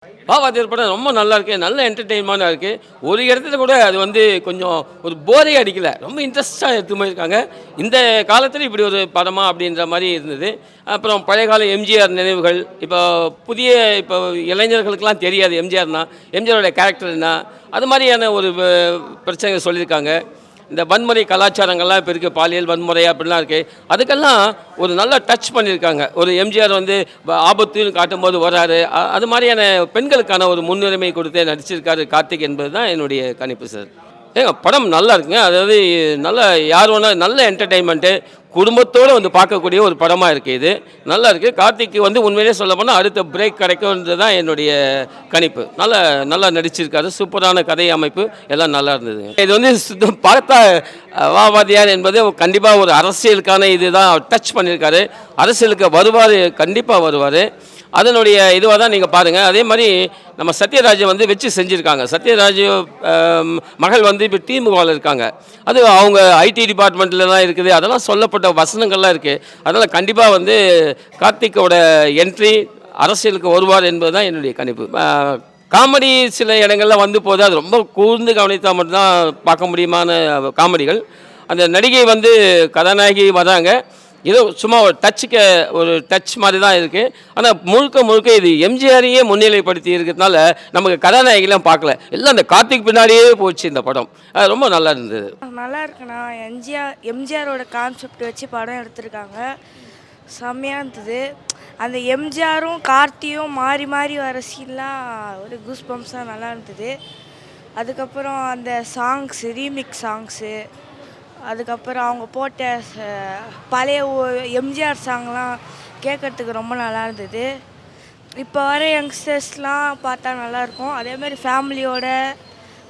வாத்தியார் படம் ரொம்ப நல்லா இருக்கு. நல்ல என்டர்டெயின்மெண்ட்டாக இருக்கு. ஒரு இடத்துல கூட அது வந்து கொஞ்சம் ஒரு போரே அடிக்கல. ரொம்ப இன்ட்ரெஸ்ட்டா எடுத்து போயிருக்காங்க. இந்த காலத்துல இப்படி ஒரு படமா அப்படின்ற மாரி இருந்தது. அப்புறம் பழைய கால எம்ஜிஆர் நினைவுகள், புதிய இப்போ இளைஞர்களுக்கெல்லாம் தெரியாது எம்ஜிஆர்னா. எம்ஜிஆரோட கேரக்டர் என்ன? அது மாரியான ஒரு பிரச்சனைகள் சொல்லியிருக்காங்க. இந்த வன்முறை கலாச்சாரங்கள்லாம் இப்போ இருக்குது, பாலியல் வன்முறை அப்படிலாம் இருக்குது. அதுக்கெல்லாம் ஒரு நல்ல டச் பண்ணியிருக்காங்க. ஒரு எம்ஜிஆர் வந்து ஆபத்துன்னு காட்டும்போது வராரு. அது மாதிரியான பெண்களுக்கான ஒரு முன்னுரிமை கொடுத்து நடிச்சிருக்காரு கார்த்திக் என்பது தான் என்னுடைய கணிப்பு சார். ஏங்க படம் நல்லா இருக்குங்க. அதாவது நல்ல யார் வேணா நல்ல என்டர்டெயின்மெண்ட்டு, குடும்பத்தோடு வந்து பார்க்கக்கூடிய ஒரு படமாக இருக்குது இது. நல்லா இருக்குது. கார்த்திக் வந்து உண்மையிலே சொல்ல போனால் அடுத்த பிரேக் கிடைக்கும்ன்றது தான் என்னுடைய கணிப்பு. நல்லா நடிச்சிருக்காரு. சூப்பரான கதை அமைப்பு எல்லாம் நல்லா இருந்ததுங்க. இது வந்து பார்த்தா வாத்தியார் என்பது கண்டிப்பாக ஒரு அரசியலுக்கான இது தான் டச் பண்ணியிருக்காரு. அரசியலுக்கு வருவார், கண்டிப்பாக வருவார். அதனுடைய இதுவாக தான் நீங்கள் பாருங்கள். அதே மாதிரி நம்ம சத்யராஜை வந்து வச்சு செஞ்சுருக்காங்க. சத்யராஜ் மகள் வந்து இப்போ திமுகவில் இருக்காங்க. அது அவங்க ஐடி டிபார்ட்மெண்ட்டில் இருக்குது. அதெல்லாம் சொல்லப்பட்ட வசனங்கள்லாம் இருக்குது. அதனால் கண்டிப்பாக வந்து கார்த்திக்கோட என்ட்ரி அரசியலுக்கு வருவார் என்பது தான் என்னுடைய கணிப்பு. காமெடி சில இடங்களில் வந்து போது அது ரொம்ப கூர்ந்து கவனித்தால் மட்டும்தான் பார்க்க முடியுமான காமெடிகள். அந்த நடிகை வந்து கதாநாயகி வராங்க. ஏதோ சும்மா ஒரு டச் மாதிரி தான் இருக்குது. ஆனால் முழுக்க இது எம்ஜிஆரையே முன்னிலைப்படுத்தி இருக்கிறதுனால நமக்கு கதாநாயகிலாம் பார்க்கல. எல்லாம் அந்த கார்த்திக் பின்னாடியே போச்சு இந்த படம். ரொம்ப நல்லா இருந்தது. நல்லா இருக்குண்ணா. எம்ஜிஆரோட கான்செப்ட் வச்சு படம் எடுத்திருக்காங்க. செம்மையாக இருந்தது. அந்த எம்ஜிஆரும் கார்த்தியும் மாறி மாறி வர சீன்லாம் ஒரு கூஸ் பம்ப்ஸாக நல்லா இருந்தது. அதுக்கப்புறம் அந்த ரீமிக்ஸ் சாங்ஸு, அதுக்கப்புறம் அவங்க போட்ட பழைய எம்ஜிஆர் சாங்லாம் கேட்குறதுக்கு ரொம்ப நல்லா இருந்தது. இப்போ வர யங்ஸ்டர்ஸ்லாம் பார்த்தா நல்லாயிருக்கும். அதேமாதிரி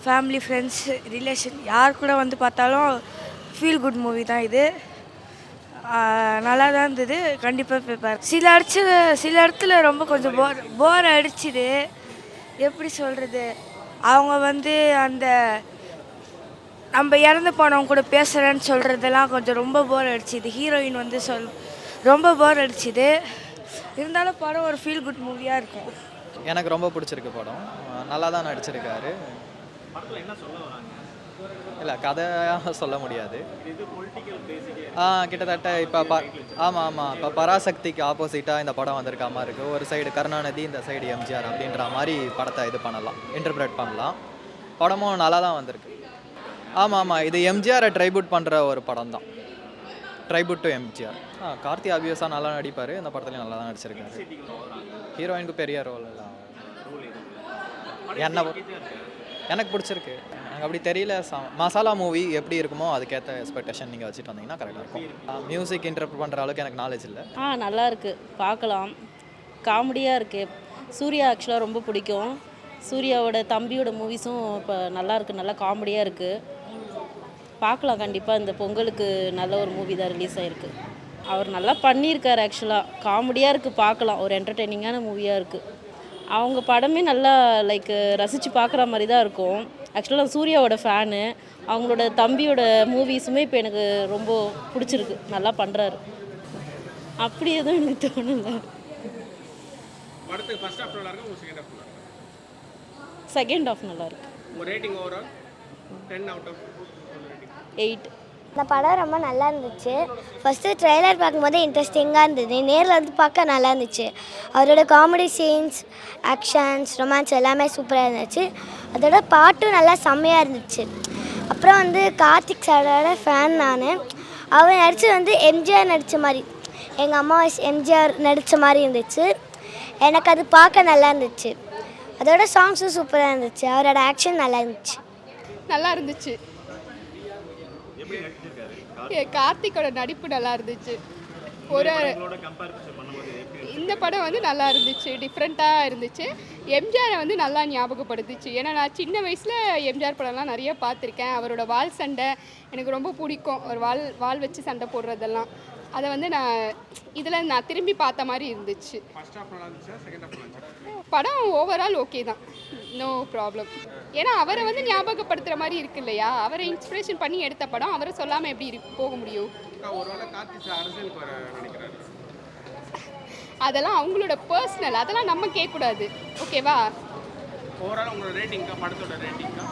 ஃபேமிலி ஃப்ரெண்ட்ஸ் ரிலேஷன் யார் கூட வந்து பார்த்தாலும் ஃபீல் குட் மூவி தான் இது. நல்லா தான் இருந்தது. கண்டிப்பாக போய் பாரு. சில இடத்துல ரொம்ப கொஞ்சம் போர் அடிச்சுது. எப்படி சொல்கிறது, அவங்க வந்து அந்த நம்ம இறந்து போனவங்க கூட பேசுகிறேன்னு சொல்கிறதெல்லாம் கொஞ்சம் ரொம்ப போர் அடிச்சுது. ஹீரோயின் வந்து ரொம்ப போர் அடிச்சுது. இருந்தாலும் படம் ஒரு ஃபீல் குட் மூவியாக இருக்கும். எனக்கு ரொம்ப பிடிச்சிருக்கு படம். நல்லா தான் நடிச்சிருக்காரு. இல்லை கதையாக சொல்ல முடியாது. கிட்டத்தட்ட இப்போ ஆமாம் இப்போ பராசக்திக்கு ஆப்போசிட்டாக இந்த படம் வந்திருக்க மாதிரி இருக்குது. ஒரு சைடு கருணாநிதி, இந்த சைடு எம்ஜிஆர் அப்படின்ற மாதிரி படத்தை இது பண்ணலாம், இன்டர்பிரேட் பண்ணலாம். படமும் நல்லா தான் வந்திருக்கு. ஆமாம் இது எம்ஜிஆரை ட்ரைபியூட் பண்ணுற ஒரு படம் தான். ட்ரைபியூட் டு எம்ஜிஆர். கார்த்தி ஆப்வியஸாக நல்லா நடிப்பார். இந்த படத்துலையும் நல்லா தான் நடிச்சிருக்காரு. ஹீரோயினுக்கு பெரிய ரோல் எல்லாம் எனக்கு பிடிச்சிருக்கு. எனக்கு அப்படி தெரியல. மசாலா மூவி எப்படி இருக்குமோ அதுக்கேற்ற எக்ஸ்பெக்டேஷன் நீங்கள் வச்சுட்டு வந்தீங்கன்னா கரெக்டாக இருக்கும். மியூசிக் இன்டர்பிரட் பண்ணுற அளவுக்கு எனக்கு நாலேஜ் இல்லை. நல்லா இருக்குது, பார்க்கலாம். காமெடியாக இருக்குது. சூர்யா ஆக்சுவலாக ரொம்ப பிடிக்கும். சூர்யாவோட தம்பியோட மூவிஸும் இப்போ நல்லாயிருக்கு, நல்லா காமெடியாக இருக்குது. பார்க்கலாம் கண்டிப்பாக. இந்த பொங்கலுக்கு நல்ல ஒரு மூவி தான் ரிலீஸ் ஆகிருக்கு. அவர் நல்லா பண்ணியிருக்கார். ஆக்சுவலாக காமெடியாக இருக்குது, பார்க்கலாம். ஒரு என்டர்டெய்னிங்கான மூவியாக இருக்குது. அவங்க படமே நல்லா ரசித்து பார்க்குற மாதிரி தான் இருக்கும். ஆக்சுவலாக சூர்யாவோட ஃபேனு. அவங்களோட தம்பியோட மூவிஸுமே இப்போ எனக்கு ரொம்ப பிடிச்சிருக்கு. நல்லா பண்ணுறாரு. அப்படி எதுவும் எனக்கு தோணலை. செகண்ட் ஹாஃப் நல்லாயிருக்கு. 8. இந்த படம் ரொம்ப நல்லா இருந்துச்சு. ஃபஸ்ட்டு ட்ரெய்லர் பார்க்கும்போது இன்ட்ரெஸ்டிங்காக இருந்தது. நேரில் வந்து பார்க்க நல்லா இருந்துச்சு. அவரோட காமெடி சீன்ஸ், ஆக்ஷன்ஸ், ரொமான்ஸ் எல்லாமே சூப்பராக இருந்துச்சு. அதோட பாட்டும் நல்லா செம்மையாக இருந்துச்சு. அப்புறம் வந்து கார்த்திக் சாரோட ஃபேன் நான். அவர் நடித்தது வந்து எம்ஜிஆர் நடித்த மாதிரி, எங்கள் அம்மா எம்ஜிஆர் நடித்த மாதிரி இருந்துச்சு. எனக்கு அது பார்க்க நல்லா இருந்துச்சு. அதோட சாங்ஸும் சூப்பராக இருந்துச்சு. அவரோட ஆக்ஷன் நல்லா இருந்துச்சு. கார்த்திக்கோட நடிப்பு நல்லா இருந்துச்சு. இந்த படம் வந்து நல்லா இருந்துச்சு, டிஃப்ரெண்ட்டாக இருந்துச்சு. எம்ஜிஆரை வந்து நல்லா ஞாபகப்படுத்துச்சு. ஏன்னா நான் சின்ன வயசில் எம்ஜிஆர் படம்லாம் நிறைய பார்த்துருக்கேன். அவரோட வால் சண்டை எனக்கு ரொம்ப பிடிக்கும். ஒரு வால் வச்சு சண்டை போடுறதெல்லாம் அதை வந்து நான் திரும்பி பார்த்த மாதிரி இருந்துச்சு. படம் ஓவரால் ஓகே தான், நோ ப்ராப்ளம். ஏன்னா அவரை வந்து ஞாபகப்படுத்துகிற மாதிரி இருக்கு இல்லையா. அவரை இன்ஸ்பிரேஷன் பண்ணி எடுத்த படம், அவரை சொல்லாமல் எப்படி போக முடியும். அதெல்லாம் அவங்களோட பர்சனல், அதெல்லாம் நம்ம கேட்கக்கூடாது. ஓகேவா? ஓவரால் உங்களோட ரேட்டிங்க்கா, படத்தோட ரேட்டிங்க்கா